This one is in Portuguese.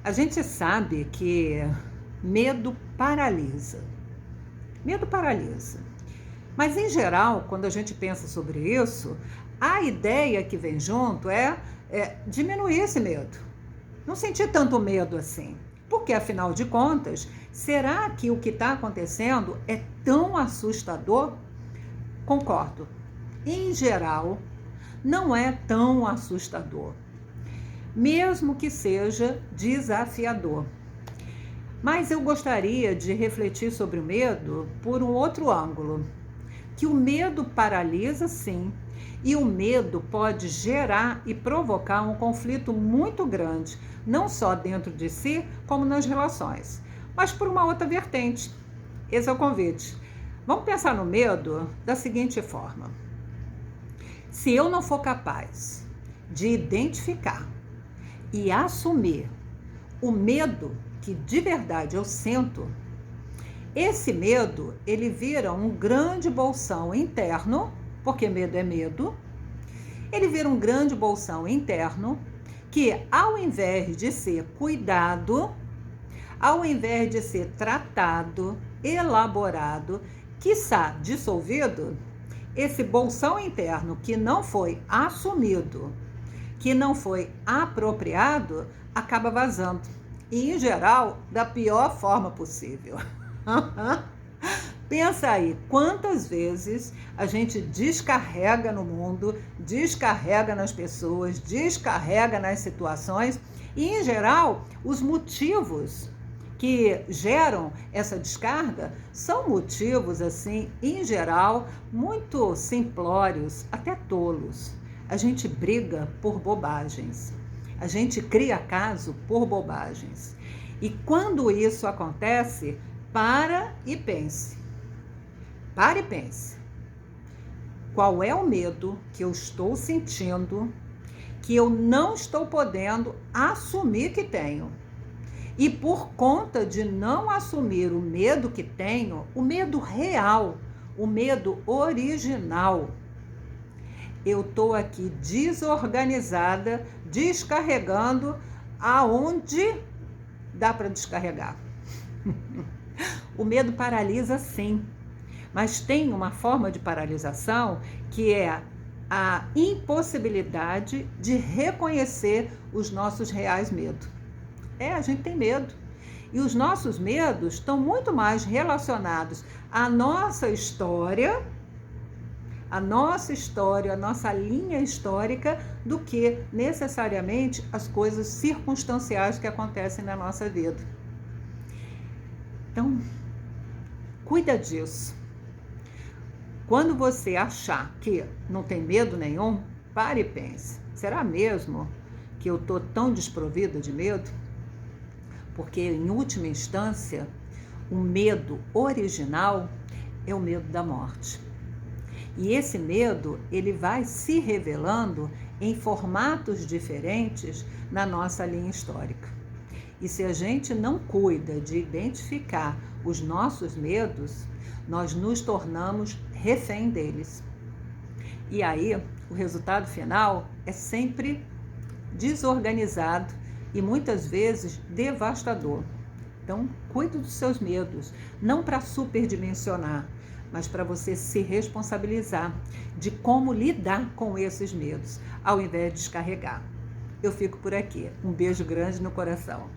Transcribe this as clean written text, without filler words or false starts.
A gente sabe que medo paralisa. Medo paralisa. Mas, em geral, quando a gente pensa sobre isso, a ideia que vem junto é diminuir esse medo. Não sentir tanto medo assim. Porque, afinal de contas, será que o que está acontecendo é tão assustador? Concordo. Em geral, não é tão assustador, mesmo que seja desafiador. Mas eu gostaria de refletir sobre o medo por um outro ângulo, que o medo paralisa sim, e o medo pode gerar e provocar um conflito muito grande, não só dentro de si, como nas relações, mas por uma outra vertente. Esse é o convite. Vamos pensar no medo da seguinte forma: se eu não for capaz de identificar e assumir o medo que de verdade eu sinto, esse medo, ele vira um grande bolsão interno, porque medo é medo, ele vira um grande bolsão interno que, ao invés de ser cuidado, ao invés de ser tratado, elaborado, quiçá dissolvido, esse bolsão interno que não foi assumido, que não foi apropriado, acaba vazando. E, em geral, da pior forma possível. Pensa aí, quantas vezes a gente descarrega no mundo, descarrega nas pessoas, descarrega nas situações, e, em geral, os motivos que geram essa descarga são motivos, assim, em geral, muito simplórios, até tolos. A gente briga por bobagens. A gente cria caso por bobagens. E quando isso acontece, para e pense. Pare e pense. Qual é o medo que eu estou sentindo, que eu não estou podendo assumir que tenho? E por conta de não assumir o medo que tenho, o medo real, o medo original, eu estou aqui desorganizada, descarregando aonde dá para descarregar. O medo paralisa sim, mas tem uma forma de paralisação que é a impossibilidade de reconhecer os nossos reais medos. A gente tem medo. E os nossos medos estão muito mais relacionados à nossa história, a nossa linha histórica, do que necessariamente as coisas circunstanciais que acontecem na nossa vida. Então, cuida disso. Quando você achar que não tem medo nenhum, pare e pense. Será mesmo que eu estou tão desprovida de medo? Porque, em última instância, o medo original é o medo da morte. E esse medo, ele vai se revelando em formatos diferentes na nossa linha histórica. E se a gente não cuida de identificar os nossos medos, nós nos tornamos refém deles. E aí, o resultado final é sempre desorganizado e muitas vezes devastador. Então, cuide dos seus medos, não para superdimensionar, mas para você se responsabilizar de como lidar com esses medos, ao invés de descarregar. Eu fico por aqui. Um beijo grande no coração.